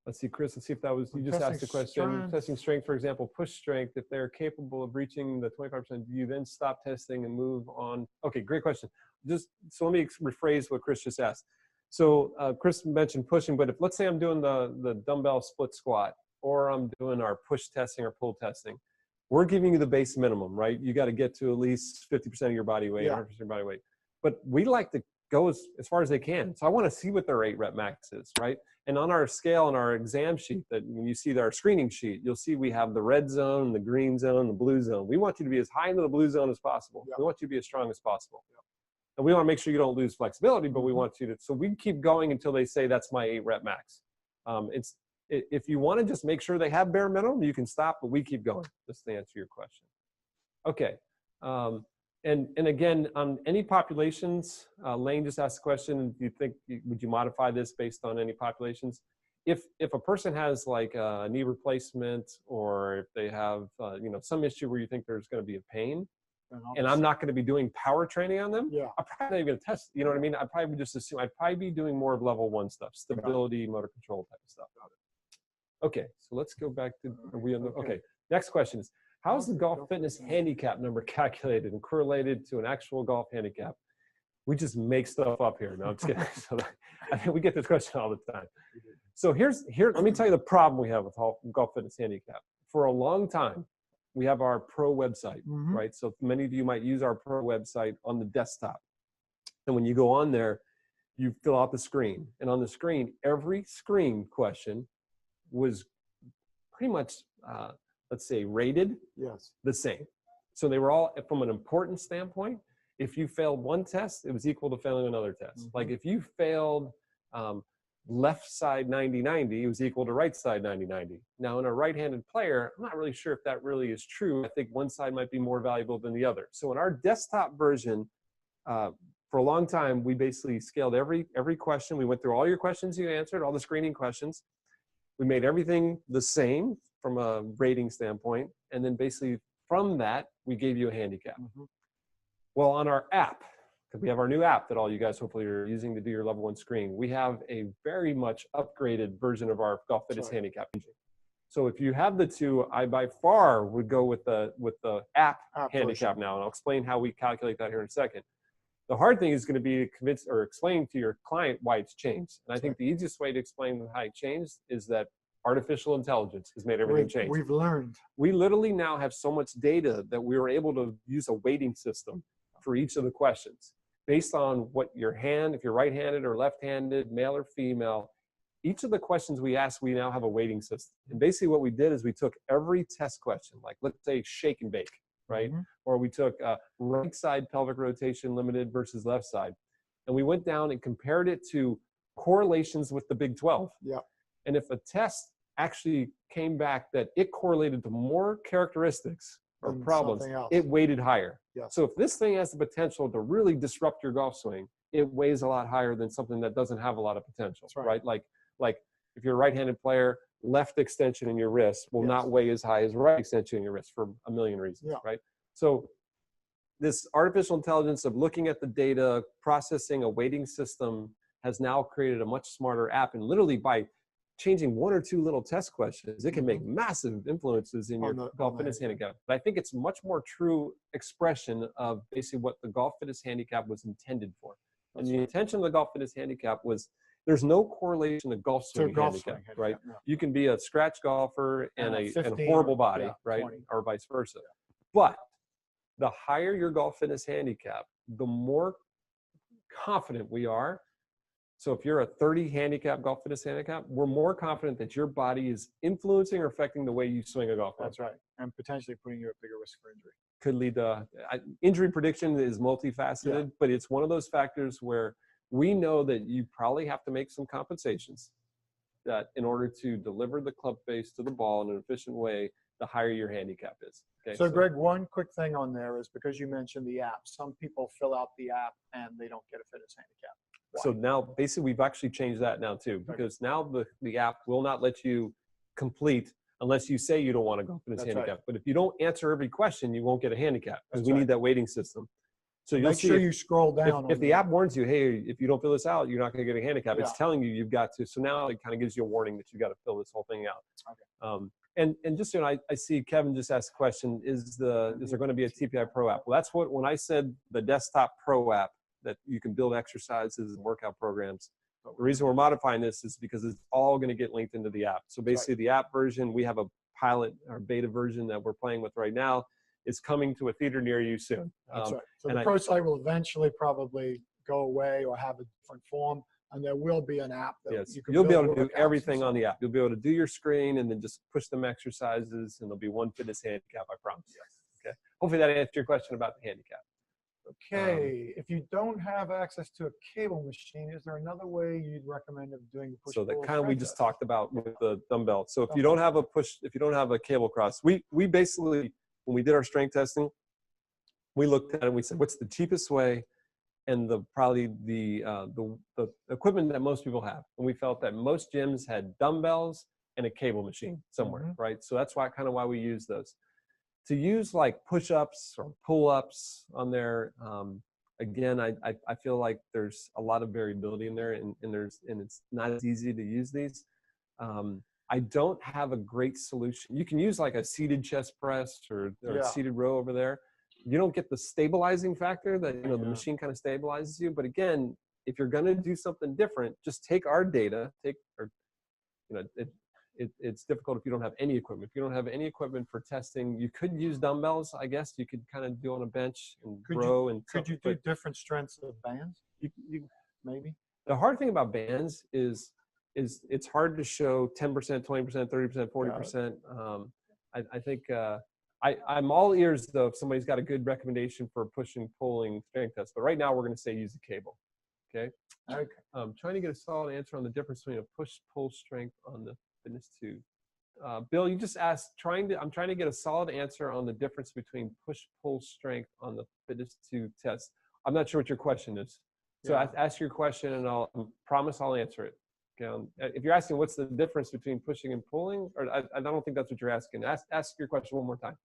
Let's see, Chris, let's see if that was, you just asked the question. Testing strength, for example, push strength. If they're capable of reaching the 25%, do you then stop testing and move on? Okay, great question. So let me rephrase what Chris just asked. So Chris mentioned pushing, but if let's say I'm doing the dumbbell split squat, or I'm doing our push testing or pull testing, we're giving you the base minimum, right? You got to get to at least 50% of your body weight, 100% of your body weight. But we like to go as far as they can. So I want to see what their 8-rep max is, right? And on our scale, on our exam sheet, that when you see our screening sheet, you'll see we have the red zone, the green zone, the blue zone. We want you to be as high into the blue zone as possible. We want you to be as strong as possible. And we want to make sure you don't lose flexibility, but we want you to, so we keep going until they say that's my 8-rep max. If you want to just make sure they have bare minimum, you can stop, but we keep going, just to answer your question. Okay. And again, on any populations, Lane just asked the question, do you think, would you modify this based on any populations? If a person has like a knee replacement, or if they have you know, some issue where you think there's going to be a pain, and I'm not going to be doing power training on them, I'm probably not even going to test, you know what I mean? I'd probably just assume, I'd probably be doing more of level 1 stuff, stability, motor control type of stuff. Okay, so let's go back to, okay, next question is, how is the golf fitness handicap number calculated and correlated to an actual golf handicap? We just make stuff up here. No, I'm just kidding. So I think we get this question all the time. So here, let me tell you the problem we have with golf fitness handicap. For a long time, we have our pro website, right? So many of you might use our pro website on the desktop. And when you go on there, you fill out the screen. And on the screen, every screen question was pretty much, let's say, rated the same. So they were all, from an importance standpoint, if you failed one test, it was equal to failing another test. Like if you failed left side 90-90, it was equal to right side 90-90. Now in a right-handed player, I'm not really sure if that really is true. I think one side might be more valuable than the other. So in our desktop version, for a long time, we basically scaled every question. We went through all your questions you answered, all the screening questions. We made everything the same from a rating standpoint. And then basically from that, we gave you a handicap. Well, on our app, because we have our new app that all you guys hopefully are using to do your level 1 screen, we have a very much upgraded version of our golf fitness handicap. So if you have the two, I by far would go with the app handicap now. And I'll explain how we calculate that here in a second. The hard thing is going to be to convince or explain to your client why it's changed. And I think the easiest way to explain how it changed is that artificial intelligence has made everything change. We've learned. We literally now have so much data that we were able to use a weighting system for each of the questions based on what your hand, if you're right-handed or left-handed, male or female. Each of the questions we ask, we now have a weighting system. And basically what we did is we took every test question, like let's say shake and bake, right? Or we took right side pelvic rotation limited versus left side. And we went down and compared it to correlations with the Big 12. And if a test actually came back that it correlated to more characteristics or problems, it weighted higher. So if this thing has the potential to really disrupt your golf swing, it weighs a lot higher than something that doesn't have a lot of potential, right? Like if you're a right-handed player, left extension in your wrist will not weigh as high as right extension in your wrist for a million reasons, right? So this artificial intelligence of looking at the data, processing a weighting system has now created a much smarter app. And literally by changing 1 or 2 little test questions, it can make massive influences in your golf fitness handicap. But I think it's much more true expression of basically what the golf fitness handicap was intended for. And the intention of the golf fitness handicap was there's no correlation to golf swing handicap, right? You can be a scratch golfer and a horrible body, right? 20. Or vice versa. But the higher your golf fitness handicap, the more confident we are. So if you're a 30 handicap golf fitness handicap, we're more confident that your body is influencing or affecting the way you swing a golf ball. That's right. And potentially putting you at bigger risk for injury. Could lead to injury prediction is multifaceted, but it's one of those factors where we know that you probably have to make some compensations that in order to deliver the club face to the ball in an efficient way, the higher your handicap is. Okay, so Greg, one quick thing on there is because you mentioned the app, some people fill out the app and they don't get a fitness handicap. Why? So now basically we've actually changed that now too, because now the app will not let you complete unless you say you don't want to go fitness handicap. But if you don't answer every question, you won't get a handicap because we need that weighting system. So you'll make see sure if, you scroll down. if the app warns you, hey, if you don't fill this out, you're not going to get a handicap. Yeah. It's telling you you've got to. So now it kind of gives you a warning that you got to fill this whole thing out. Okay. And just, you know, I see Kevin just asked a question, is there going to be a TPI Pro app? Well, that's what, when I said the desktop Pro app, that you can build exercises and workout programs. The reason we're modifying this is because it's all going to get linked into the app. So basically the app version, we have a pilot or beta version that we're playing with right now. Is coming to a theater near you soon. That's right. So the Pro site will eventually probably go away or have a different form, and there will be an app that you can you'll be able to do everything on the app. You'll be able to do your screen and then just push them exercises, and there'll be one fitness handicap, I promise. Yes. Okay. Hopefully that answered your question about the handicap. Okay. If you don't have access to a cable machine, is there another way you'd recommend of doing the push? So that kind of we just talked about with the dumbbell. So if you don't have a if you don't have a cable cross, we basically, when we did our strength testing, we looked at it and we said, what's the cheapest way and probably the equipment that most people have. And we felt that most gyms had dumbbells and a cable machine somewhere, right? So that's why we use those. To use like push-ups or pull-ups on there, again, I feel like there's a lot of variability in there, and it's not as easy to use these. I don't have a great solution. You can use like a seated chest press or a seated row over there. You don't get the stabilizing factor that, you know, the machine kind of stabilizes you. But again, if you're going to do something different, just take our data, it's difficult if you don't have any equipment. If you don't have any equipment for testing, you could use dumbbells, I guess. You could kind of do on a bench and row. Could you do different strengths of bands? Maybe. The hard thing about bands is it's hard to show 10%, 20%, 30%, 40%. I think I'm all ears though if somebody's got a good recommendation for pushing, pulling strength test. But right now we're going to say use a cable. Okay. Trying to get a solid answer on the difference between a push-pull strength on the Fitness 2. Bill, you just asked. I'm trying to get a solid answer on the difference between push-pull strength on the Fitness 2 test. I'm not sure what your question is. So ask your question, and I'll promise I'll answer it. Okay. If you're asking what's the difference between pushing and pulling, or I don't think that's what you're asking. Ask your question one more time.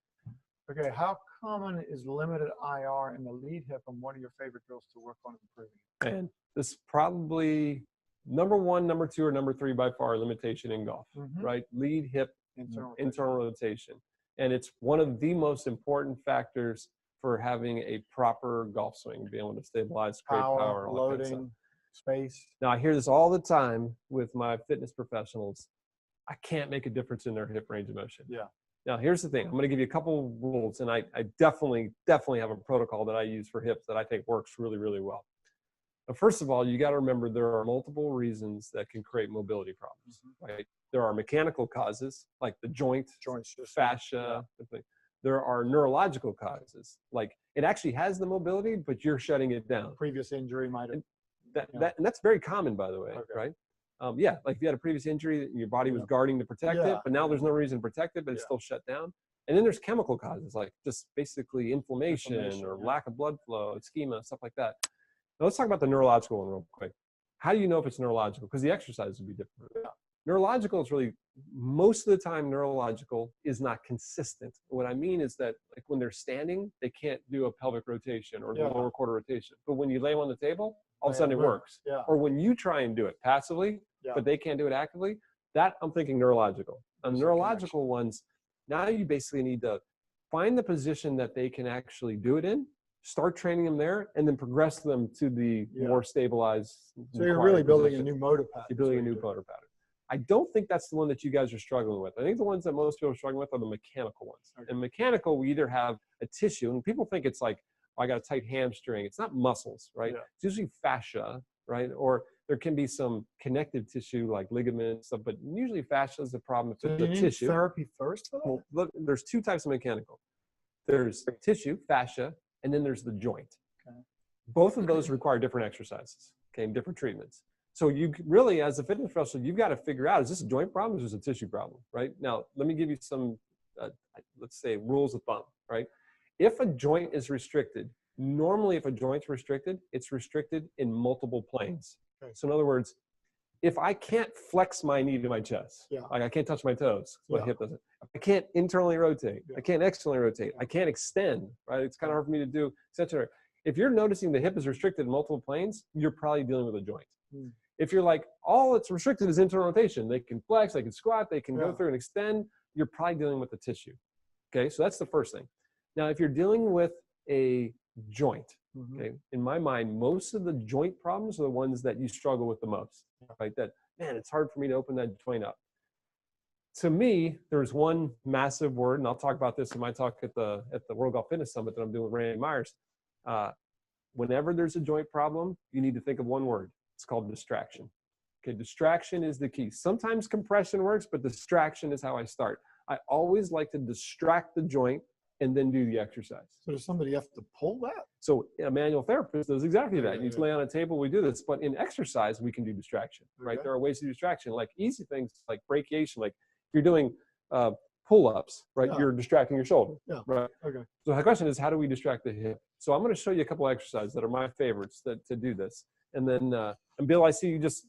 Okay. How common is limited IR in the lead hip, and what are your favorite drills to work on improving? And this is probably number 1, number 2, or number 3 by far limitation in golf, right? Lead hip internal rotation. And it's one of the most important factors for having a proper golf swing, being able to stabilize, create power, loading, space. Now I hear this all the time with my fitness professionals. I can't make a difference in their hip range of motion. Yeah. Now here's the thing. I'm going to give you a couple rules, and I definitely have a protocol that I use for hips that I think works really, really well. But first of all, you got to remember there are multiple reasons that can create mobility problems, right? There are mechanical causes like the joints, fascia. There are neurological causes, like it actually has the mobility, but you're shutting it down. Previous injury might have. And that's very common, by the way, right? Like if you had a previous injury, your body was guarding to protect it, but now there's no reason to protect it, but it's still shut down. And then there's chemical causes, like just basically inflammation or lack of blood flow, ischemia, stuff like that. Now let's talk about the neurological one real quick. How do you know if it's neurological? Because the exercise would be different. Neurological is really, most of the time, neurological is not consistent. What I mean is that like when they're standing, they can't do a pelvic rotation or the lower quarter rotation. But when you lay them on the table, all of a sudden it works. Or when you try and do it passively, but they can't do it actively, that I'm thinking neurological. On neurological ones, now you basically need to find the position that they can actually do it in, start training them there, and then progress them to the more stabilized. So you're really building a new motor pattern. You're building a new motor pattern. I don't think that's the one that you guys are struggling with. I think the ones that most people are struggling with are the mechanical ones. And mechanical, we either have a tissue, and people think it's like, oh, I got a tight hamstring. It's not muscles, right? It's usually fascia, right? Or there can be some connective tissue like ligaments, stuff, but usually fascia is the problem. So you need therapy first for that? Well, look, there's 2 types of mechanical. There's tissue, fascia, and then there's the joint. Both of those require different exercises, and different treatments. So you really, as a fitness professional, you've got to figure out, is this a joint problem or is this a tissue problem, right? Now, let me give you some, let's say, rules of thumb, right? If a joint is restricted, normally if a joint's restricted, it's restricted in multiple planes. So in other words, if I can't flex my knee to my chest, like I can't touch my toes, my hip doesn't. I can't internally rotate. I can't externally rotate. I can't extend, right? It's kind of hard for me to do, etc. If you're noticing the hip is restricted in multiple planes, you're probably dealing with a joint. Mm. If you're like, all it's restricted is internal rotation, they can flex, they can squat, they can go through and extend, you're probably dealing with the tissue. Okay, so that's the first thing. Now, if you're dealing with a joint, okay, in my mind, most of the joint problems are the ones that you struggle with the most, right? That, man, it's hard for me to open that joint up. To me, there's one massive word, and I'll talk about this in my talk at the World Golf Fitness Summit that I'm doing with Randy Myers. Whenever there's a joint problem, you need to think of one word. It's called distraction. Okay, distraction is the key. Sometimes compression works, but distraction is how I start. I always like to distract the joint and then do the exercise. So does somebody have to pull that? So a manual therapist does exactly that. You lay on a table, we do this. But in exercise, we can do distraction, right? There are ways to do distraction, like easy things like brachiation, like you're doing pull-ups, right? You're distracting your shoulder, right? Okay. So the question is, how do we distract the hip? So I'm going to show you a couple exercises that are my favorites to do this. And then, and Bill, I see you just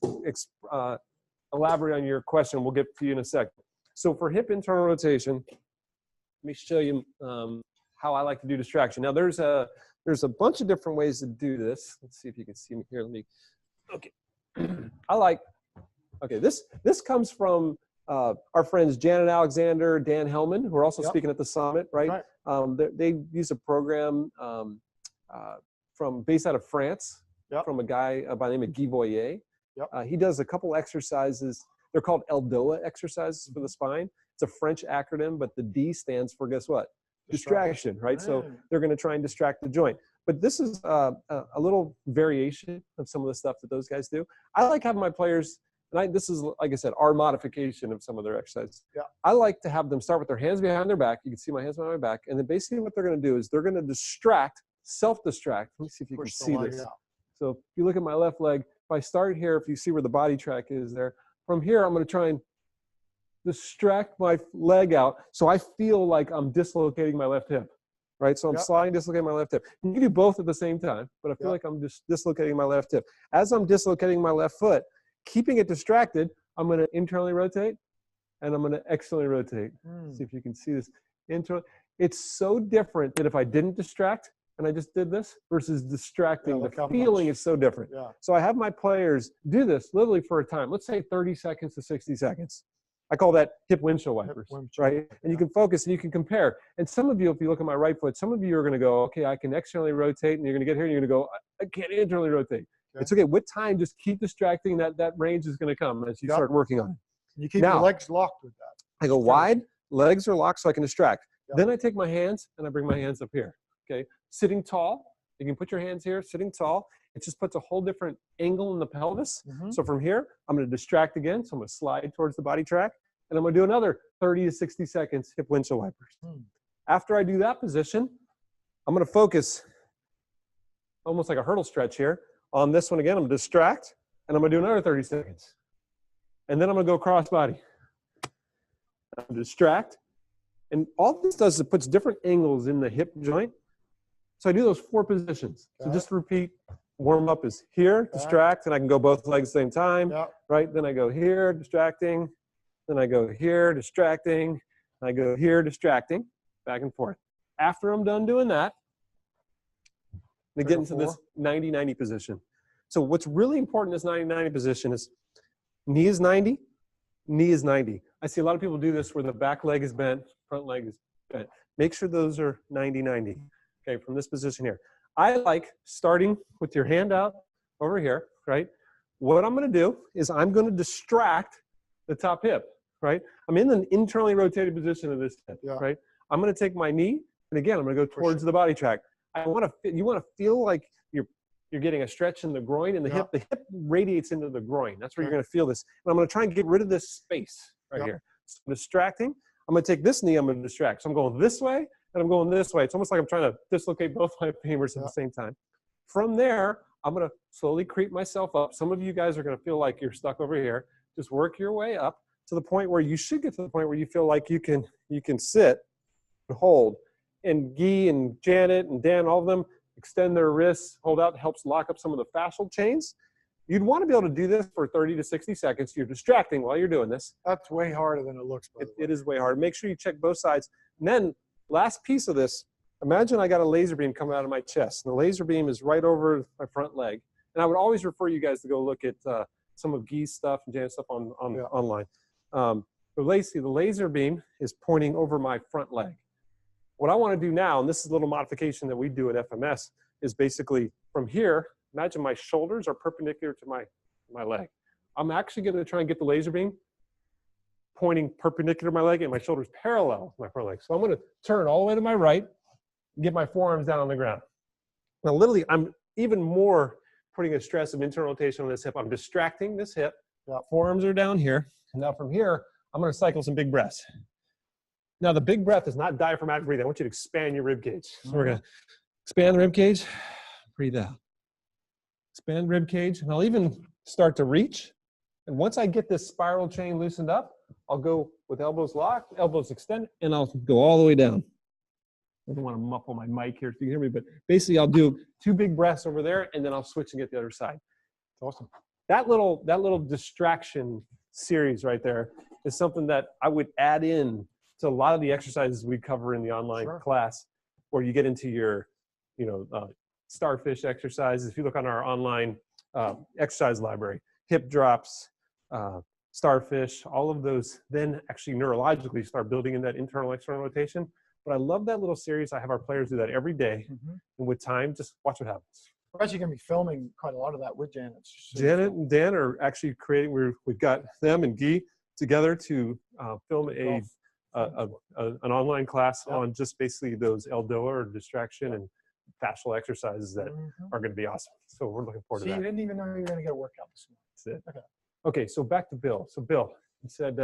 elaborate on your question. We'll get to you in a second. So for hip internal rotation, let me show you how I like to do distraction. Now there's a bunch of different ways to do this. Let's see if you can see me here. Let me, okay. This comes from our friends Janet Alexander, Dan Hellman, who are also speaking at the summit, right? They use a program based out of France, from a guy by the name of Guy Voyer. He does a couple exercises. They're called LDOA exercises for the spine. It's a French acronym, but the D stands for, guess what? Distraction, right? So they're going to try and distract the joint. But this is a little variation of some of the stuff that those guys do. I like having my players, and this is, like I said, our modification of some of their exercises. I like to have them start with their hands behind their back. You can see my hands behind my back. And then basically what they're going to do is they're going to distract, self-distract. Let me see if you can see this. So if you look at my left leg, if I start here, if you see where the body track is there, from here, I'm going to try and distract my leg out so I feel like I'm dislocating my left hip, right? So I'm sliding, dislocating my left hip. You can do both at the same time, but I feel like I'm just dislocating my left hip. As I'm dislocating my left foot, keeping it distracted, I'm going to internally rotate and I'm going to externally rotate. See if you can see this. It's so different that if I didn't distract and I just did this versus distracting, the feeling is so different. So I have my players do this literally for a time. Let's say 30 seconds to 60 seconds. I call that hip windshield wipers, right? And you can focus and you can compare. And some of you, if you look at my right foot, some of you are going to go, okay, I can externally rotate, and you're going to get here and you're going to go, I can't internally rotate. It's okay. With time, just keep distracting. That range is going to come as you start working on it. You keep your legs locked with that. I go wide, legs are locked so I can distract. Then I take my hands and I bring my hands up here, okay? Sitting tall. You can put your hands here, sitting tall. It just puts a whole different angle in the pelvis. So from here, I'm going to distract again. So I'm going to slide towards the body track. And I'm going to do another 30 to 60 seconds hip windshield wipers. After I do that position, I'm going to focus almost like a hurdle stretch here. On this one again, I'm going to distract, and I'm going to do another 30 seconds. And then I'm going to go cross body. I'm going to distract. And all this does is it puts different angles in the hip joint. So I do those 4 positions. So just to repeat, warm up is here, distract, and I can go both legs at the same time, right? Then I go here, distracting. Then I go here, distracting. And I go here, distracting, back and forth. After I'm done doing that, I'm going to get into this 90-90 position. So what's really important in this 90-90 position is knee is 90, knee is 90. I see a lot of people do this where the back leg is bent, front leg is bent. Make sure those are 90-90. Okay, from this position here. I like starting with your hand out over here, right? What I'm going to do is I'm going to distract the top hip, right? I'm in an internally rotated position of this hip, right? I'm going to take my knee, and again, I'm going to go towards the body track. You want to feel like you're getting a stretch in the groin and the hip. The hip radiates into the groin. That's where you're going to feel this. And I'm going to try and get rid of this space right here. So I'm distracting. I'm going to take this knee. I'm going to distract. So I'm going this way and I'm going this way. It's almost like I'm trying to dislocate both my femurs at the same time. From there, I'm going to slowly creep myself up. Some of you guys are going to feel like you're stuck over here. Just work your way up to the point where you should get to the point where you feel like you can sit and hold. And Guy and Janet and Dan, all of them, extend their wrists, hold out, helps lock up some of the fascial chains. You'd want to be able to do this for 30 to 60 seconds. You're distracting while you're doing this. That's way harder than it looks. It is way hard. Make sure you check both sides. And then last piece of this imagine I got a laser beam coming out of my chest. And the laser beam is right over my front leg. And I would always refer you guys to go look at some of Guy's stuff and Jan's stuff online. The laser beam is pointing over my front leg. What I want to do now, and this is a little modification that we do at FMS, is basically from here, imagine my shoulders are perpendicular to my leg. I'm actually going to try and get the laser beam pointing perpendicular to my leg and my shoulders parallel to my front leg. So I'm going to turn all the way to my right and get my forearms down on the ground. Now, literally, I'm even more putting a stress of internal rotation on this hip. I'm distracting this hip. Forearms are down here. And now from here, I'm going to cycle some big breaths. Now, the big breath is not diaphragmatic breathing. I want you to expand your rib cage. So we're going to expand the rib cage, breathe out. Expand rib cage, and I'll even start to reach. And once I get this spiral chain loosened up, I'll go with elbows locked, elbows extended, and I'll go all the way down. I don't want to muffle my mic here so you can hear me, but basically I'll do 2 big breaths over there, and then I'll switch and get the other side. It's awesome. That little distraction series right there is something that I would add in to a lot of the exercises we cover in the online class, where you get into your, starfish exercises. If you look on our online exercise library, hip drops, starfish, all of those then actually neurologically start building in that internal external rotation. But I love that little series. I have our players do that every day. And with time, just watch what happens. We're actually going to be filming quite a lot of that with Janet. Janet and Dan are actually creating, we've got them and Guy together to film an online class on just basically those LDOA or distraction and fascial exercises that are going to be awesome. So we're looking forward to that. You didn't even know you were going to get a workout this morning. That's it. Okay, so back to Bill. So Bill, you said,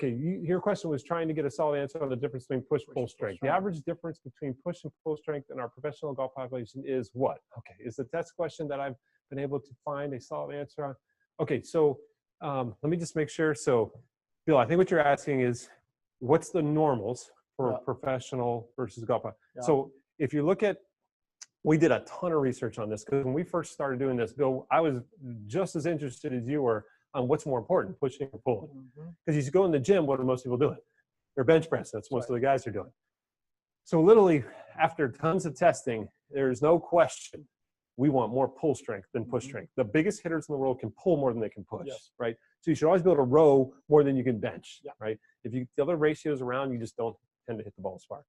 your question was trying to get a solid answer on the difference between push-pull strength. The average difference between push and pull strength in our professional golf population is what? Okay, is the test question that I've been able to find a solid answer on? Okay, so let me just make sure. So Bill, I think what you're asking is, what's the normals for professional versus golf? So if you look at, we did a ton of research on this, because when we first started doing this, Bill, I was just as interested as you were on what's more important, pushing or pulling. Because you go in the gym, what are most people doing? They're bench press. That's what most of the guys are doing. So literally, after tons of testing, there's no question we want more pull strength than push strength. The biggest hitters in the world can pull more than they can push, right? So you should always be able to row more than you can bench, right? If the other ratios around, you just don't tend to hit the ball as far.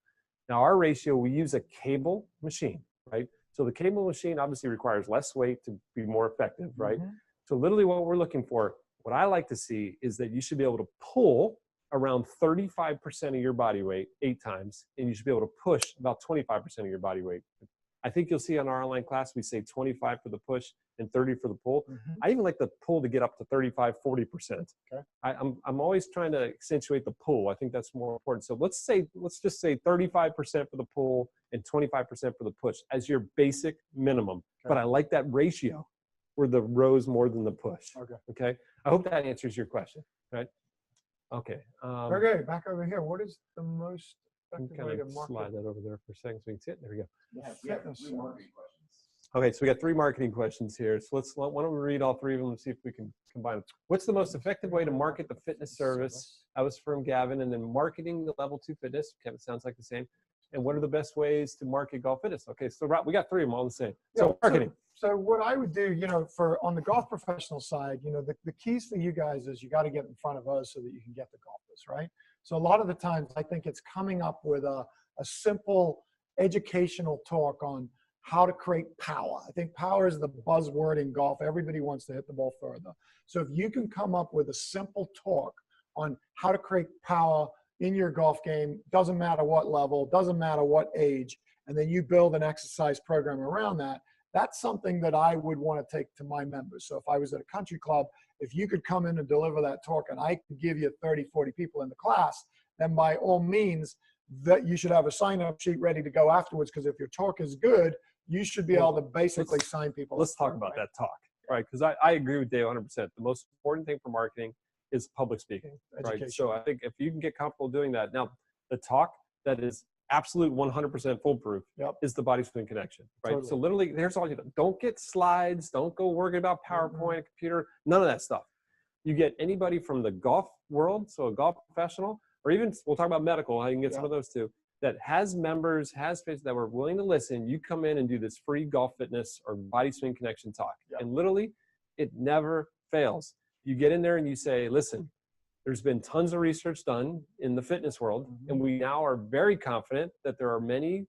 Now, our ratio, we use a cable machine, right? So the cable machine obviously requires less weight to be more effective, right? So literally what we're looking for, what I like to see is that you should be able to pull around 35% of your body weight 8 times, and you should be able to push about 25% of your body weight. I think you'll see on our online class, we say 25 for the push and 30 for the pull. I even like the pull to get up to 35, 40%. I'm always trying to accentuate the pull. I think that's more important. So let's just say 35% for the pull and 25% for the push as your basic minimum. But I like that ratio where the rows more than the push. Okay. I hope that answers your question, right? Okay. Okay, back over here. What is the most effective way to market? Slide that over there for a second so we can see it. There we go. We have 3 marketing questions. Okay, so we got 3 marketing questions here. So why don't we read all 3 of them and see if we can combine them. What's the most effective way to market the fitness service? That was from Gavin. And then marketing the level 2 fitness. Kevin, sounds like the same. And what are the best ways to market golf fitness? Okay, so we got 3 of them all the same. So marketing. So what I would do, on the golf professional side, the keys for you guys is you got to get in front of us so that you can get the golfers, right? So a lot of the times I think it's coming up with a simple educational talk on how to create power. I think power is the buzzword in golf. Everybody wants to hit the ball further. So if you can come up with a simple talk on how to create power in your golf game, doesn't matter what level, doesn't matter what age, and then you build an exercise program around that, that's something that I would want to take to my members. So if I was at a country club, if you could come in and deliver that talk and I could give you 30, 40 people in the class, then by all means, that you should have a sign-up sheet ready to go afterwards, because if your talk is good, you should be able to basically sign people. Let's talk about that talk, right? Because I agree with Dave 100%. The most important thing for marketing is public speaking, right? So I think if you can get comfortable doing that. Now, the talk that is absolute 100% foolproof is the body swing connection, right? Totally. So literally, here's all you do. Don't get slides. Don't go worrying about PowerPoint, computer, none of that stuff. You get anybody from the golf world, so a golf professional, or even we'll talk about medical, how you can get some of those too. that has members, has space that were willing to listen, you come in and do this free golf fitness or body swing connection talk. Yep. And literally, it never fails. You get in there and you say, listen, there's been tons of research done in the fitness world, and we now are very confident that there are many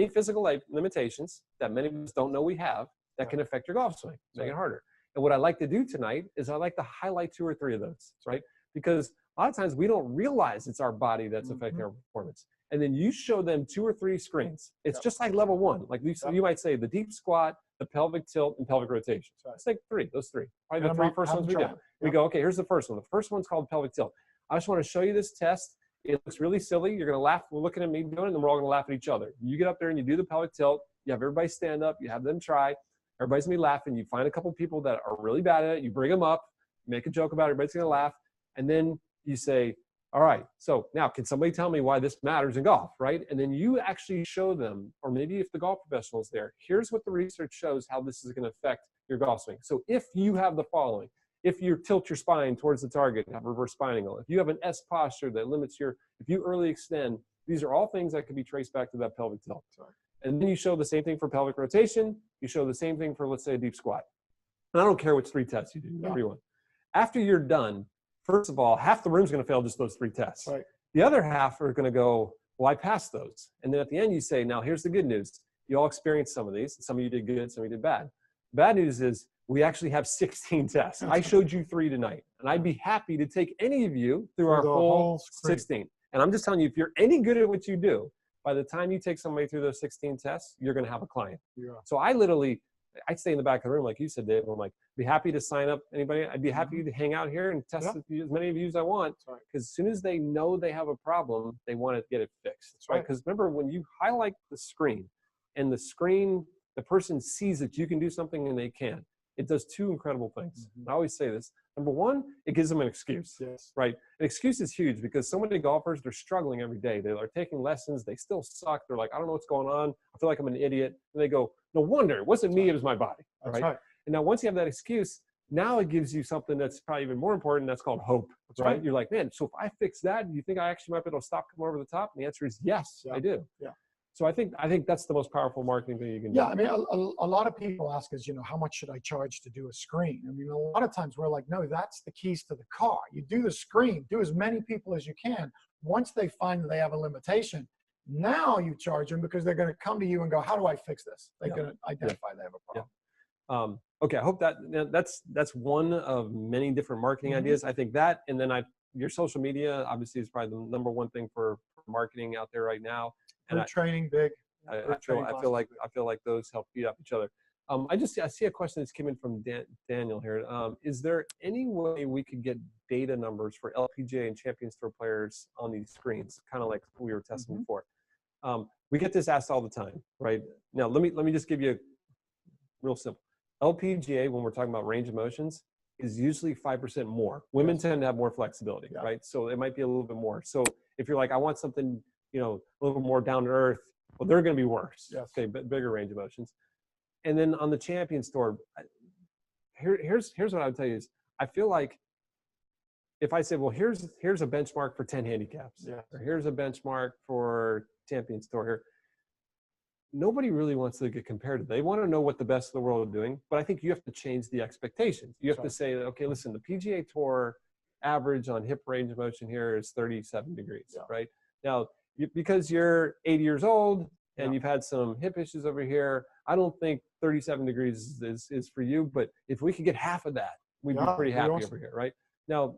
physical limitations that many of us don't know we have that can affect your golf swing, make it harder. And what I like to do tonight is I like to highlight 2 or 3 of those, right? Because a lot of times we don't realize it's our body that's affecting our performance. And then you show them 2 or 3 screens. It's just like level 1. Like you might say the deep squat, the pelvic tilt, and pelvic rotation. It's like those 3. Probably the 3 first ones we do. We go, okay, here's the first one. The first one's called pelvic tilt. I just want to show you this test. It looks really silly. You're going to laugh looking at me doing it, and then we're all going to laugh at each other. You get up there and you do the pelvic tilt. You have everybody stand up. You have them try. Everybody's going to be laughing. You find a couple people that are really bad at it. You bring them up, make a joke about it. Everybody's going to laugh. And then you say, all right, so now can somebody tell me why this matters in golf, right? And then you actually show them, or maybe if the golf professional is there, here's what the research shows how this is going to affect your golf swing. So if you have the following, if you tilt your spine towards the target and have reverse spine angle, if you have an S posture that limits if you early extend, these are all things that can be traced back to that pelvic tilt. And then you show the same thing for pelvic rotation. You show the same thing for, let's say, a deep squat. And I don't care which 3 tests you do, everyone. After you're done, first of all, half the room's going to fail just those 3 tests. Right. The other half are going to go, well, I passed those. And then at the end, you say, now here's the good news. You all experienced some of these. Some of you did good, some of you did bad. Bad news is we actually have 16 tests. I showed you 3 tonight. And I'd be happy to take any of you through our full 16. And I'm just telling you, if you're any good at what you do, by the time you take somebody through those 16 tests, you're going to have a client. Yeah. So I'd stay in the back of the room, like you said, Dave. I'm like, be happy to sign up anybody. I'd be happy to hang out here and test as many of you as I want. Because as soon as they know they have a problem, they want to get it fixed. Right? Because remember, when you highlight the screen and the person sees that you can do something and they can, it does 2 incredible things. I always say this. Number 1, it gives them an excuse, right? An excuse is huge because so many golfers, they're struggling every day. They are taking lessons. They still suck. They're like, I don't know what's going on. I feel like I'm an idiot. And they go, no wonder. It wasn't me. It was my body, right? And now once you have that excuse, now it gives you something that's probably even more important. That's called hope, right? You're like, man, so if I fix that, do you think I actually might be able to stop coming over the top? And the answer is yes, I do. Yeah. So I think that's the most powerful marketing thing you can do. Yeah, I mean, a lot of people ask us, how much should I charge to do a screen? I mean, a lot of times we're like, no, that's the keys to the car. You do the screen, do as many people as you can. Once they find that they have a limitation, now you charge them because they're going to come to you and go, how do I fix this? They're going to identify they have a problem. Okay, I hope that's one of many different marketing ideas. I think that, and then your social media obviously is probably the number 1 thing for marketing out there right now. And training big. I feel like those help feed off each other. I see a question that's came in from Daniel here. Is there any way we could get data numbers for LPGA and Champions Tour players on these screens, kind of like we were testing before? We get this asked all the time, right? Now let me just give you a real simple. LPGA, when we're talking about range of motions, is usually 5% more. Women tend to have more flexibility, right? So it might be a little bit more. So if you're like, I want something, a little more down to earth, well, they're going to be worse. Okay, but bigger range of motions. And then on the Champions Tour, here's what I would tell you is, I feel like if I say, well, here's a benchmark for 10 handicaps, or here's a benchmark for Champions Tour here, nobody really wants to get compared to. They want to know what the best of the world are doing, but I think you have to change the expectations. You have to say, okay, listen, the PGA Tour average on hip range of motion here is 37 degrees, right? Now, because you're 80 years old and you've had some hip issues over here, I don't think 37 degrees is for you, but if we could get half of that, we'd be pretty happy over here, right? Now,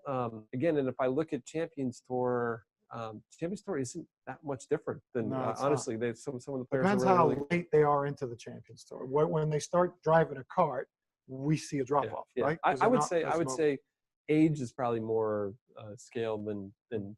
again, and if I look at Champions Tour isn't that much different than, honestly, some of the players depends how late they are into the Champions Tour. When they start driving a cart, we see a drop off, right? I would say age is probably more scaled than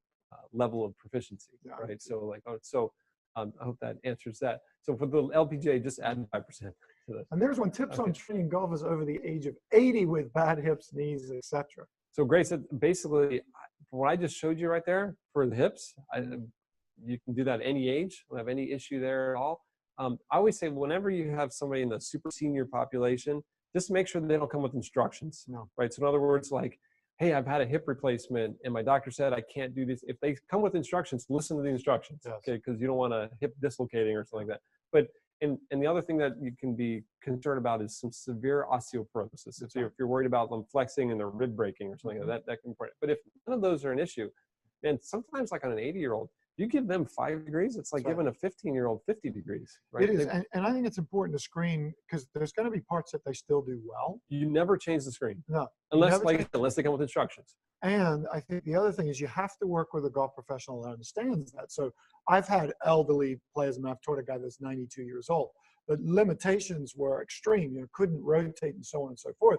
level of proficiency, right? So I hope that answers that. So for the LPGA, just add 5% to this. And there's one tips on training golfers over the age of 80 with bad hips, knees, etc. So Grace, basically, from what I just showed you right there for the hips, you can do that at any age. Don't have any issue there at all. I always say whenever you have somebody in the super senior population, just make sure that they don't come with instructions, right? So in other words, like, hey, I've had a hip replacement and my doctor said I can't do this. If they come with instructions, listen to the instructions, okay? Because you don't want a hip dislocating or something like that. But and the other thing that you can be concerned about is some severe osteoporosis. If you're worried about them flexing and their rib breaking or something like that can be important. But if none of those are an issue, and sometimes like on an 80-year-old, you give them 5 degrees, it's like giving a 15-year-old 50 degrees, right? It is, and I think it's important to screen because there's going to be parts that they still do well. You never change the screen. No. Unless they come with instructions. And I think the other thing is you have to work with a golf professional that understands that. So I've had elderly players, and I've taught a guy that's 92 years old. The limitations were extreme, couldn't rotate and so on and so forth.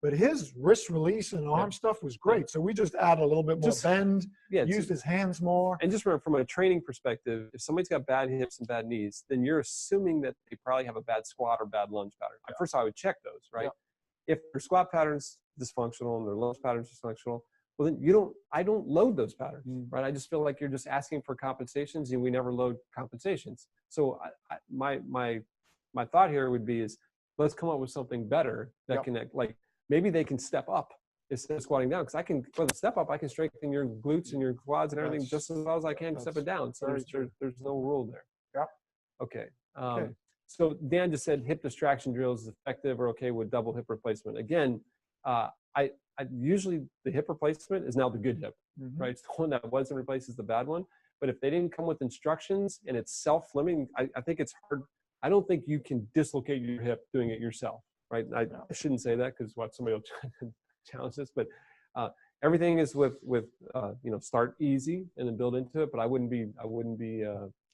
But his wrist release and arm stuff was great. So we just added a little bit more bend, used his hands more. And just remember, from a training perspective, if somebody's got bad hips and bad knees, then you're assuming that they probably have a bad squat or bad lunge pattern. First, I would check those, right? If their squat pattern's dysfunctional and their lunge pattern's dysfunctional, well, then I don't load those patterns, right? I just feel like you're just asking for compensations, and we never load compensations. So my thought here would be is let's come up with something better that can, like, maybe they can step up instead of squatting down, because for the step up, I can strengthen your glutes and your quads and everything just as well as I can step it down. So there's no rule there. Okay. So Dan just said hip distraction drills is effective or okay with double hip replacement. Again, I usually the hip replacement is now the good hip, right? It's the one that wasn't replaced is the bad one. But if they didn't come with instructions and it's self-limiting, I think it's hard. I don't think you can dislocate your hip doing it yourself. Right? I shouldn't say that because somebody will try to challenge this, but everything is with start easy and then build into it. But I wouldn't be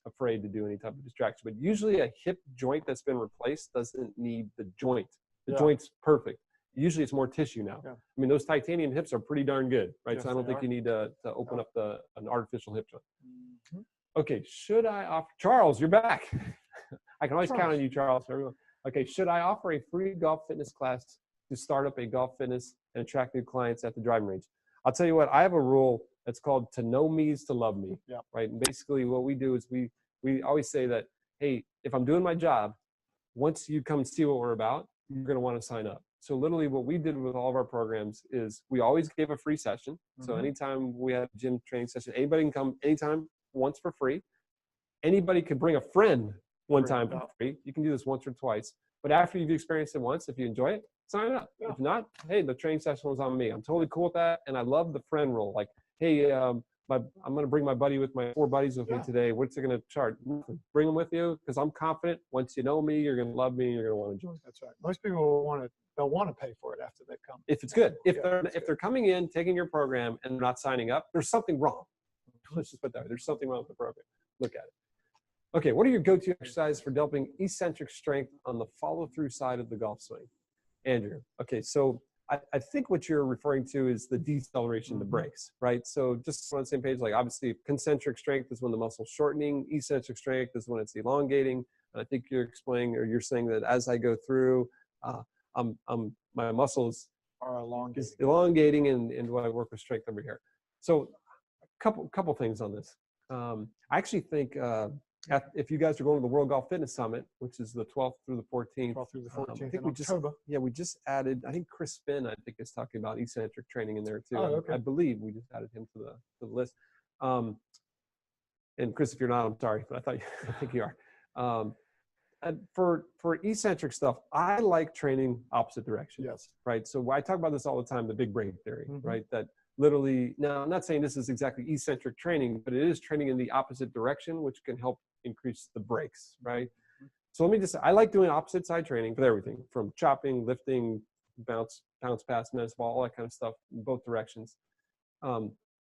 afraid to do any type of distraction. But usually a hip joint that's been replaced doesn't need the joint. The joint's perfect. Usually it's more tissue now. I mean, those titanium hips are pretty darn good, right? Yes, so I don't think you need to open up an artificial hip joint. Okay, should I offer Charles? You're back. I can always count on you, Charles. Everyone. Okay, should I offer a free golf fitness class to start up a golf fitness and attract new clients at the driving range? I'll tell you what, I have a rule that's called to know me is to love me, right? And basically what we do is we always say that, hey, if I'm doing my job, once you come see what we're about, you're going to want to sign up. So literally what we did with all of our programs is we always gave a free session. So anytime we had a gym training session, anybody can come anytime, once for free. Anybody could bring a friend one time for free. You can do this once or twice. But after you've experienced it once, if you enjoy it, sign up. If not, hey, the training session was on me. I'm totally cool with that. And I love the friend role. Like, hey, I'm going to bring my buddy with my 4 buddies with me today. What's it going to charge? Bring them with you because I'm confident once you know me, you're going to love me, you're going to want to enjoy it. That's right. Most people they'll want to pay for it after they've come. If it's good. If they're coming in, taking your program and they're not signing up, there's something wrong. Let's just put that way. There's something wrong with the program. Look at it. Okay, what are your go-to exercises for developing eccentric strength on the follow-through side of the golf swing? Andrew, okay, so I think what you're referring to is the deceleration, the breaks, right? So just on the same page, like obviously concentric strength is when the muscle's shortening, eccentric strength is when it's elongating. And I think you're explaining, or you're saying that as I go through, my muscles are elongating and when I work with strength over here. So a couple things on this. I actually think, if you guys are going to the World Golf Fitness Summit, which is the 12th through the 14th, I think we just added, I think Chris Finn, I think, is talking about eccentric training in there too. Oh, okay. I believe we just added him to the list. And Chris, if you're not, I'm sorry, but I think you are. And for eccentric stuff, I like training opposite direction. Yes. Right. So I talk about this all the time, the big brain theory, right? That literally, now I'm not saying this is exactly eccentric training, but it is training in the opposite direction, which can help increase the breaks, right? So let me just, I like doing opposite side training for everything from chopping, lifting, bounce pass, men's ball, all that kind of stuff in both directions.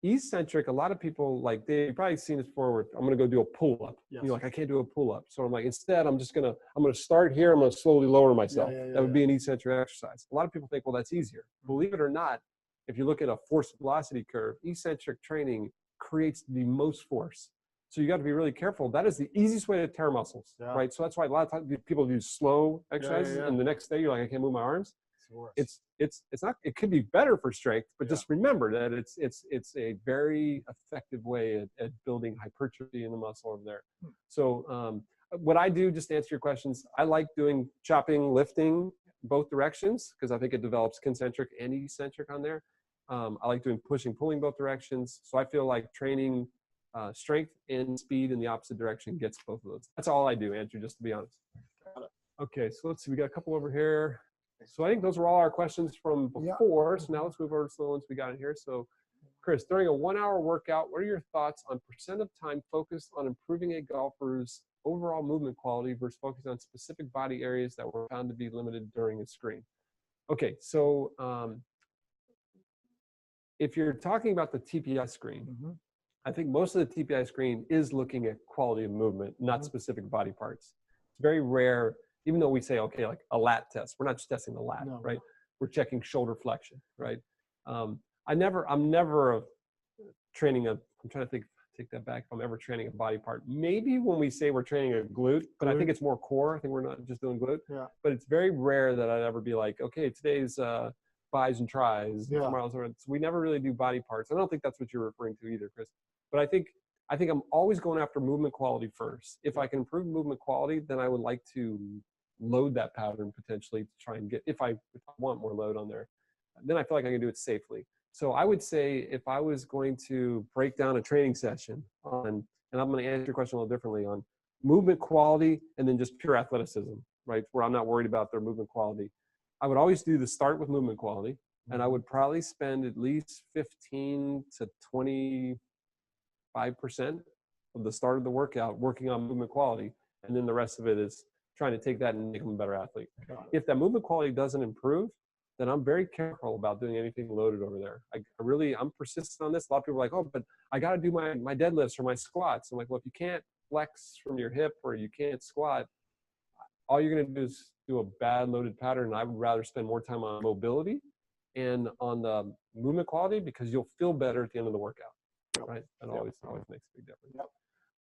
Eccentric, a lot of people, like, they've probably seen this before where I'm going to go do a pull-up. Yes. You're like, I can't do a pull-up. So I'm like, instead, I'm going to start here. I'm going to slowly lower myself. That would be an eccentric exercise. A lot of people think, well, that's easier. Believe it or not, if you look at a force velocity curve, eccentric training creates the most force. So you got to be really careful. That is the easiest way to tear muscles, right? So that's why a lot of times people do slow exercises, and the next day you're like, I can't move my arms. It's not. It could be better for strength, but just remember that it's a very effective way at building hypertrophy in the muscle over there. So what I do, just to answer your questions, I like doing chopping, lifting, both directions, because I think it develops concentric and eccentric on there. I like doing pushing, pulling both directions. So I feel like training strength and speed in the opposite direction gets both of those. That's all I do, Andrew, just to be honest. Okay, so let's see. We got a couple over here. So I think those were all our questions from before. So now let's move over to the ones we got in here. So Chris, during a 1 hour workout, what are your thoughts on % of time focused on improving a golfer's overall movement quality versus focusing on specific body areas that were found to be limited during a screen? Okay, so if you're talking about the TPI screen, I think most of the TPI screen is looking at quality of movement, not specific body parts. It's very rare, even though we say, okay, like a lat test, we're not just testing the lat, right? We're checking shoulder flexion, right? I'm never training I'm trying to think, take that back, if I'm ever training a body part. Maybe when we say we're training a glute, but I think it's more core. I think we're not just doing glute. But it's very rare that I'd ever be like, okay, today's bis and tris. Tomorrow's, so we never really do body parts. I don't think that's what you're referring to either, Chris. But I think I'm always going after movement quality first. If I can improve movement quality, then I would like to load that pattern potentially to try and get, if I want more load on there, then I feel like I can do it safely. So I would say if I was going to break down a training session on, and I'm going to answer your question a little differently, on movement quality and then just pure athleticism, right? Where I'm not worried about their movement quality. I would always do the start with movement quality, and I would probably spend at least 15 to 25% of the start of the workout working on movement quality. And then the rest of it is trying to take that and make them a better athlete. If that movement quality doesn't improve, then I'm very careful about doing anything loaded over there. I'm persistent on this. A lot of people are like, oh, but I got to do my deadlifts or my squats. I'm like, well, if you can't flex from your hip or you can't squat, all you're going to do is do a bad loaded pattern. And I would rather spend more time on mobility and on the movement quality, because you'll feel better at the end of the workout, right? That always makes a big difference.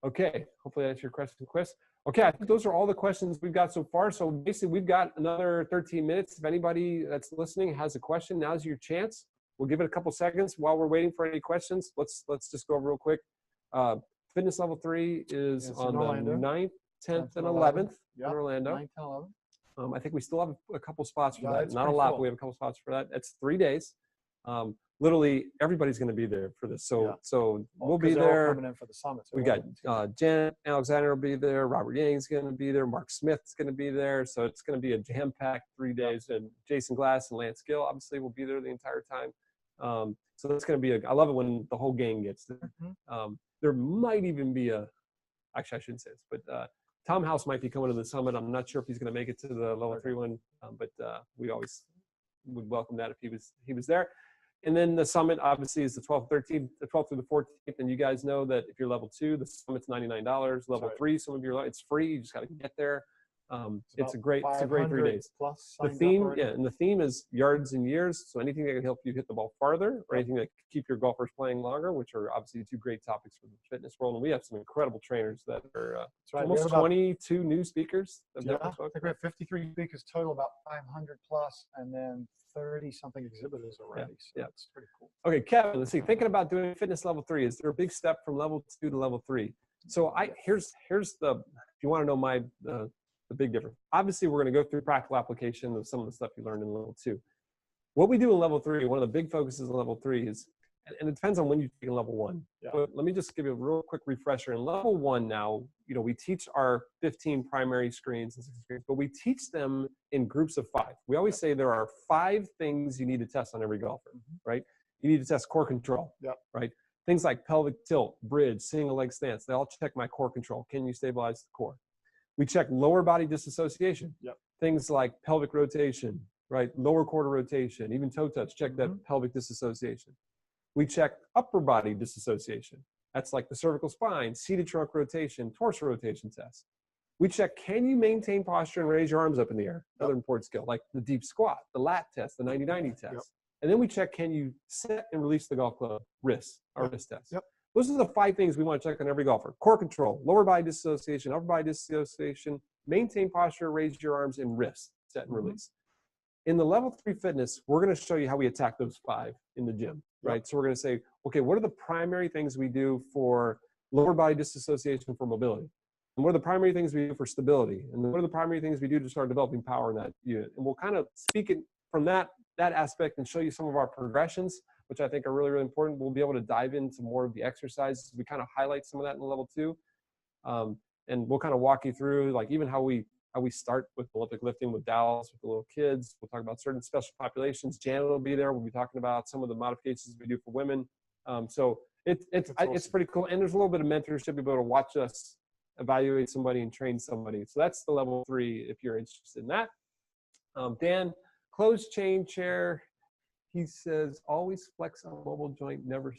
Okay, hopefully I answered your question, Chris. Okay, I think those are all the questions we've got so far. So basically, we've got another 13 minutes. If anybody that's listening has a question, now's your chance. We'll give it a couple seconds while we're waiting for any questions. Let's just go over real quick. Fitness level 3 is on the 9th, 10th, and 11th in Orlando. 9th and 11th. I think we still have a couple spots for that. Not a lot, but we have a couple spots for that. It's 3 days. Literally everybody's going to be there for this. So we'll be there. Coming in for the summit. We got Jen Alexander will be there. Robert Yang's going to be there. Mark Smith's going to be there. So it's going to be a jam-packed 3 days. And Jason Glass and Lance Gill obviously will be there the entire time. So that's going to be I love it when the whole gang gets there. There might even be actually I shouldn't say this, but Tom House might be coming to the summit. I'm not sure if he's going to make it to the level 3 one, but we always would welcome that if he was there. And then the summit obviously is the 12th, 13th, the 12th through the 14th. And you guys know that if you're level 2, the summit's $99. Level 3, some of you are, it's free. You just got to get there. It's a great 3 days. The theme, and the theme is yards and years. So anything that can help you hit the ball farther, or anything that can keep your golfers playing longer, which are obviously 2 great topics for the fitness world. And we have some incredible trainers that are almost 22 new speakers. I think we have 53 speakers total, about 500 plus, and then 30-something exhibitors already. So it's pretty cool. Okay, Kevin, let's see. Thinking about doing fitness level 3, is there a big step from level 2 to level 3? So here's the, if you want to know the big difference. Obviously, we're going to go through practical application of some of the stuff you learned in level 2. What we do in level 3, one of the big focuses in level 3 is, and it depends on when you take in level 1. But let me just give you a real quick refresher. In level 1 now, we teach our 15 primary screens and 16 screens, but we teach them in groups of 5. We always say there are 5 things you need to test on every golfer, right? You need to test core control, right? Things like pelvic tilt, bridge, single leg stance. They all check my core control. Can you stabilize the core? We check lower body disassociation. Things like pelvic rotation, right? Lower quarter rotation, even toe touch, check that pelvic disassociation. We check upper body disassociation. That's like the cervical spine, seated trunk rotation, torso rotation test. We check, can you maintain posture and raise your arms up in the air? Another important skill, like the deep squat, the lat test, the 90-90 test. And then we check, can you set and release the golf club wrist, our wrist test. Those are the 5 things we want to check on every golfer. Core control, lower body dissociation, upper body dissociation, maintain posture, raise your arms, and wrist, set and release. In the level 3 fitness, we're going to show you how we attack those 5 in the gym, right? So we're going to say, okay, what are the primary things we do for lower body disassociation for mobility? And what are the primary things we do for stability? And what are the primary things we do to start developing power in that unit? And we'll kind of speak it from that aspect and show you some of our progressions. which I think are really, really important. We'll be able to dive into more of the exercises. We kind of highlight some of that in level 2. And we'll kind of walk you through like even how we start with Olympic lifting with Dallas, with the little kids. We'll talk about certain special populations. Janet will be there. We'll be talking about some of the modifications we do for women. So it's pretty cool. And there's a little bit of mentorship. You'll be able to watch us evaluate somebody and train somebody. So that's the level 3 if you're interested in that. Dan, closed chain chair. He says, always flex a mobile joint, never,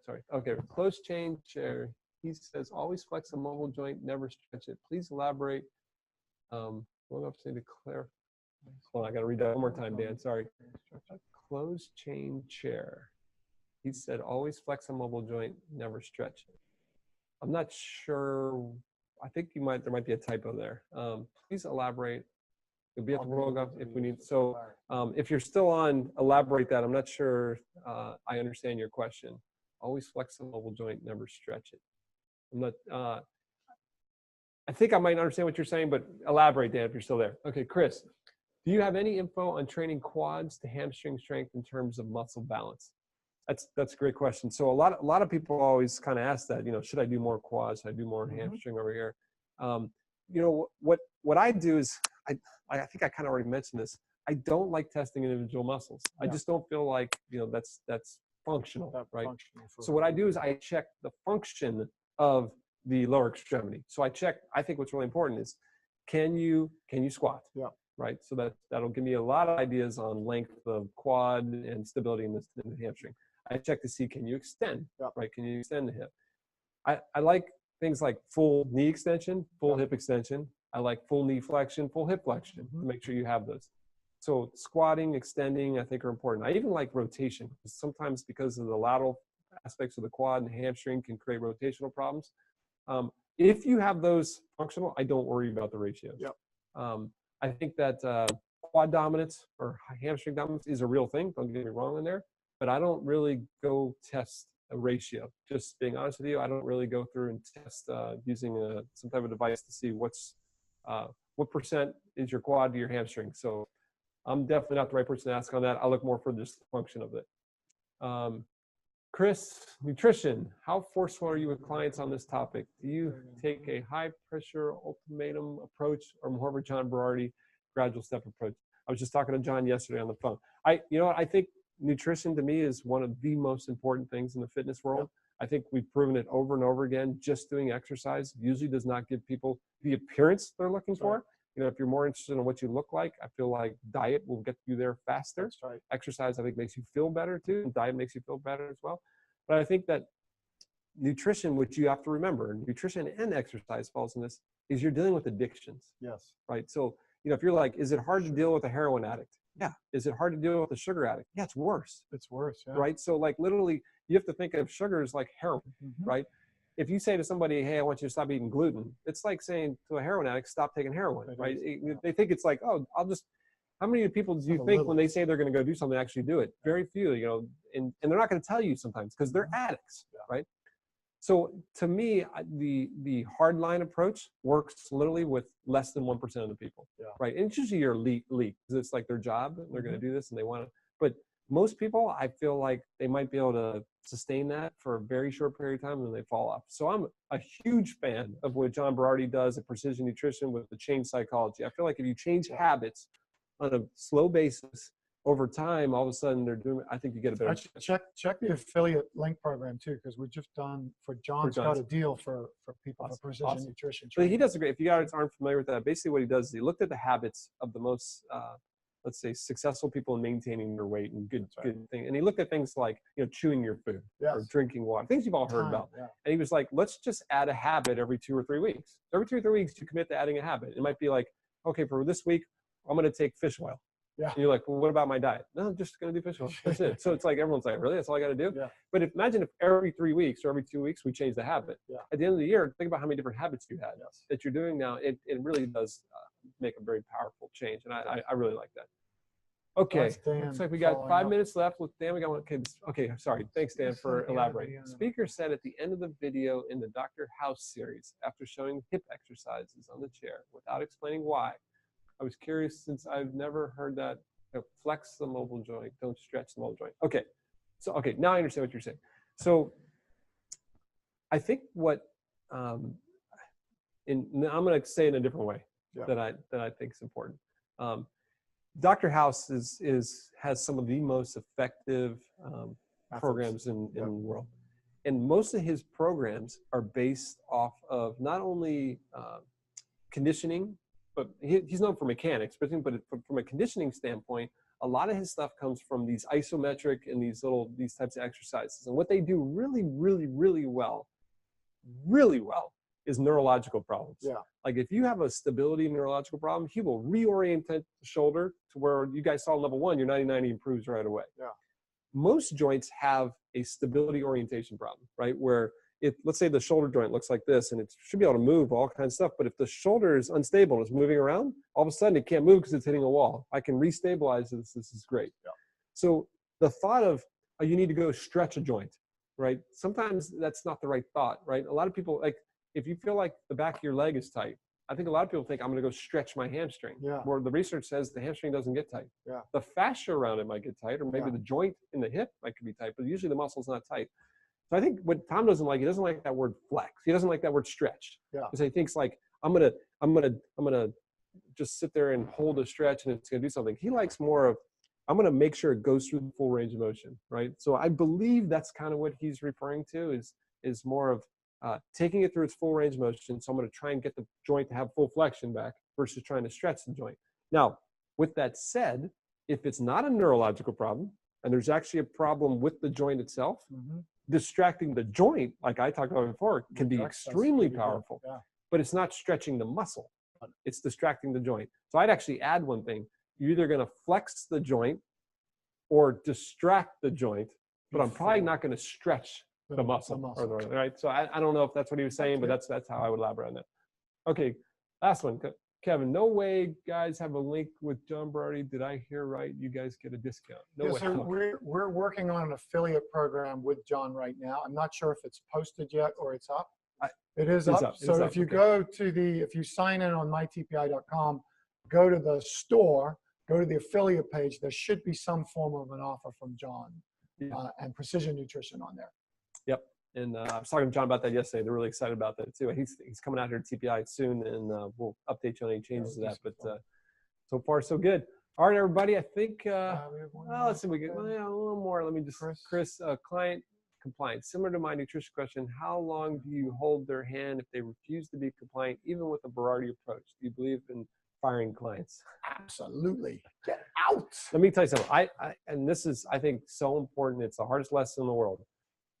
sorry. Okay, closed chain chair. He says, always flex a mobile joint, never stretch it. Please elaborate. What do I have to say to clarify? Hold on, I got to read that one more time, Dan. Sorry. Closed chain chair. He said, always flex a mobile joint, never stretch it. I'm not sure. I think there might be a typo there. Please elaborate. You'll be at the World Cup if we need. So if you're still on, elaborate that. I'm not sure I understand your question. Always flex the mobile joint, never stretch it. I'm not, I think I might understand what you're saying, but elaborate, Dan, if you're still there. Okay, Chris, do you have any info on training quads to hamstring strength in terms of muscle balance? That's a great question. So a lot of people always kind of ask that, should I do more quads? Should I do more hamstring over here? What I do is, I think I kind of already mentioned this. I don't like testing individual muscles. Yeah. I just don't feel like, that's functional, right? So what I do is I check the function of the lower extremity. So I think what's really important is, can you squat? Yeah. Right. So that'll give me a lot of ideas on length of quad and stability in the hamstring. I check to see, can you extend? Yeah. Right. Can you extend the hip? I like things like full knee extension, full hip extension. I like full knee flexion, full hip flexion to make sure you have those. So squatting, extending, I think are important. I even like rotation. Sometimes because of the lateral aspects of the quad and hamstring can create rotational problems. If you have those functional, I don't worry about the ratios. Yep. I think that quad dominance or hamstring dominance is a real thing. Don't get me wrong in there, but I don't really go test a ratio. Just being honest with you, I don't really go through and test using some type of device to see what percent is your quad to your hamstring. So I'm definitely not the right person to ask on that. I look more for just the function of it. Chris, nutrition. How forceful are you with clients on this topic? Do you take a high pressure ultimatum approach or more of a John Berardi gradual step approach? I was just talking to John yesterday on the phone. I think nutrition to me is one of the most important things in the fitness world. I think we've proven it over and over again. Just doing exercise usually does not give people the appearance they're looking for. If you're more interested in what you look like, I feel like diet will get you there faster. That's right. Exercise, I think, makes you feel better too, and diet makes you feel better as well. But I think that nutrition, which you have to remember, nutrition and exercise falls in this, is you're dealing with addictions. Yes. Right. So, if you're like, is it hard to deal with a heroin addict? Yeah. Is it hard to deal with a sugar addict? Yeah, it's worse. It's worse. Yeah. Right. So, like, literally, you have to think of sugar as like heroin, right? If you say to somebody, hey, I want you to stop eating gluten, it's like saying to a heroin addict, stop taking heroin, right? They think it's like, oh, how many people do you think when they say they're going to go do something actually do it? Very few, and they're not going to tell you sometimes because they're addicts, right? So to me, the hard line approach works literally with less than 1% of the people, right? And it's usually your elite, because it's like their job, and they're going to do this and they want to, but most people, I feel like they might be able to sustain that for a very short period of time and then they fall off. So I'm a huge fan of what John Berardi does at Precision Nutrition with the change psychology. I feel like if you change habits on a slow basis over time, all of a sudden I think you get a better check the affiliate link program too, because we've just done John's got a deal for people for Precision Nutrition. So he does a great, if you guys aren't familiar with that, basically what he does is he looked at the habits of the most let's say successful people in maintaining their weight and good thing. And he looked at things like, chewing your food or drinking water, things you've all heard about. Yeah. And he was like, let's just add a habit every 2 or 3 weeks. Every 2 or 3 weeks, you commit to adding a habit. It might be like, okay, for this week, I'm going to take fish oil. Yeah. And you're like, well, what about my diet? No, I'm just going to do fish oil. That's it. So it's like, everyone's like, really? That's all I got to do? Yeah. But imagine if every 3 weeks or every 2 weeks, we change the habit. Yeah. At the end of the year, think about how many different habits you had that you're doing now. It really does make a very powerful change. And I really like that. Okay, looks like we got 5 minutes left. With Dan, we got one. Okay, sorry. Thanks, Dan, for elaborating. Speaker said at the end of the video in the Dr. House series, after showing hip exercises on the chair without explaining why, I was curious since I've never heard that Flex the mobile joint, don't stretch the mobile joint. Okay, so okay, now I understand what you're saying. So I think what, I'm going to say it in a different way that I think is important. Dr. House has some of the most effective programs in the world. And most of his programs are based off of not only conditioning, but he's known for mechanics, but from a conditioning standpoint, a lot of his stuff comes from these isometric and these types of exercises. And what they do really, really, really well is neurological problems. Yeah. Like if you have a stability neurological problem, he will reorient the shoulder to where you guys saw level 1, your 90/90 improves right away. Yeah. Most joints have a stability orientation problem, right? Where let's say the shoulder joint looks like this and it should be able to move all kinds of stuff, but if the shoulder is unstable and it's moving around, all of a sudden it can't move because it's hitting a wall. I can restabilize this. This is great. Yeah. So the thought of you need to go stretch a joint, right? Sometimes that's not the right thought, right? A lot of people, like if you feel like the back of your leg is tight, I think a lot of people think I'm going to go stretch my hamstring. Yeah. Where the research says the hamstring doesn't get tight. Yeah. The fascia around it might get tight, or maybe the joint in the hip might be tight, but usually the muscle's not tight. So I think what Tom doesn't like, he doesn't like that word flex. He doesn't like that word stretch. Yeah. Because he thinks like I'm gonna just sit there and hold a stretch and it's gonna do something. He likes more of I'm gonna make sure it goes through the full range of motion, right? So I believe that's kind of what he's referring to is more of taking it through its full range of motion. So I'm going to try and get the joint to have full flexion back versus trying to stretch the joint. Now, with that said, if it's not a neurological problem and there's actually a problem with the joint itself, distracting the joint, like I talked about before, can be extremely powerful. Yeah. But it's not stretching the muscle. It's distracting the joint. So I'd actually add one thing. You're either going to flex the joint or distract the joint, but I'm probably not going to stretch the muscle. Right? So I don't know if that's what he was saying, but that's how I would elaborate on that. Okay, last one. Kevin, no way guys have a link with John Berardi. Did I hear right? You guys get a discount. No way. So we're working on an affiliate program with John right now. I'm not sure if it's posted yet or it's up. It is up. So if you go to if you sign in on mytpi.com, go to the store, go to the affiliate page, there should be some form of an offer from John and Precision Nutrition on there. Yep. And I was talking to John about that yesterday. They're really excited about that too. He's coming out here to TPI soon, and we'll update you on any changes to that. But so far, so good. All right, everybody. I think, let's see, we get a little more. Let me just, Chris, client compliance. Similar to my nutrition question, how long do you hold their hand if they refuse to be compliant, even with a Berardi approach? Do you believe in firing clients? Absolutely. Get out. Let me tell you something. And this is, I think, so important. It's the hardest lesson in the world.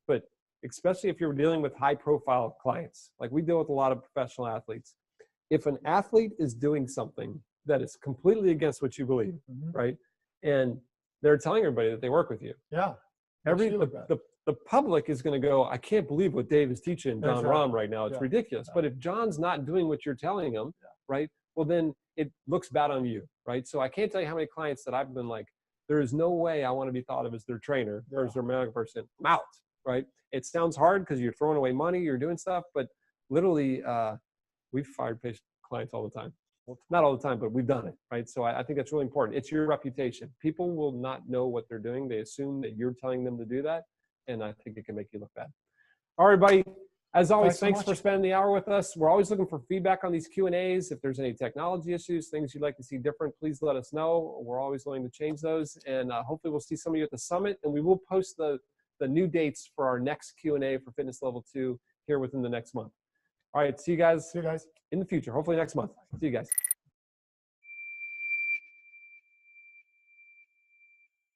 But especially if you're dealing with high-profile clients, like we deal with a lot of professional athletes. If an athlete is doing something that is completely against what you believe, right, and they're telling everybody that they work with you, the public is going to go, I can't believe what Dave is teaching John Rahm right now. It's ridiculous. But if John's not doing what you're telling him, right, well, then it looks bad on you, right? So I can't tell you how many clients that I've been like, there is no way I want to be thought of as their trainer or as their medical person. I'm out. Right? It sounds hard because you're throwing away money, you're doing stuff, but literally we've fired clients all the time. Well, not all the time, but we've done it, right? So I think that's really important. It's your reputation. People will not know what they're doing. They assume that you're telling them to do that, and I think it can make you look bad. All right, everybody. As always, thanks for spending the hour with us. We're always looking for feedback on these Q&As. If there's any technology issues, things you'd like to see different, please let us know. We're always willing to change those, and hopefully we'll see some of you at the summit, and we will post the new dates for our next Q&A for Fitness Level 2 here within the next month. All right, see you guys in the future, hopefully next month. See you guys.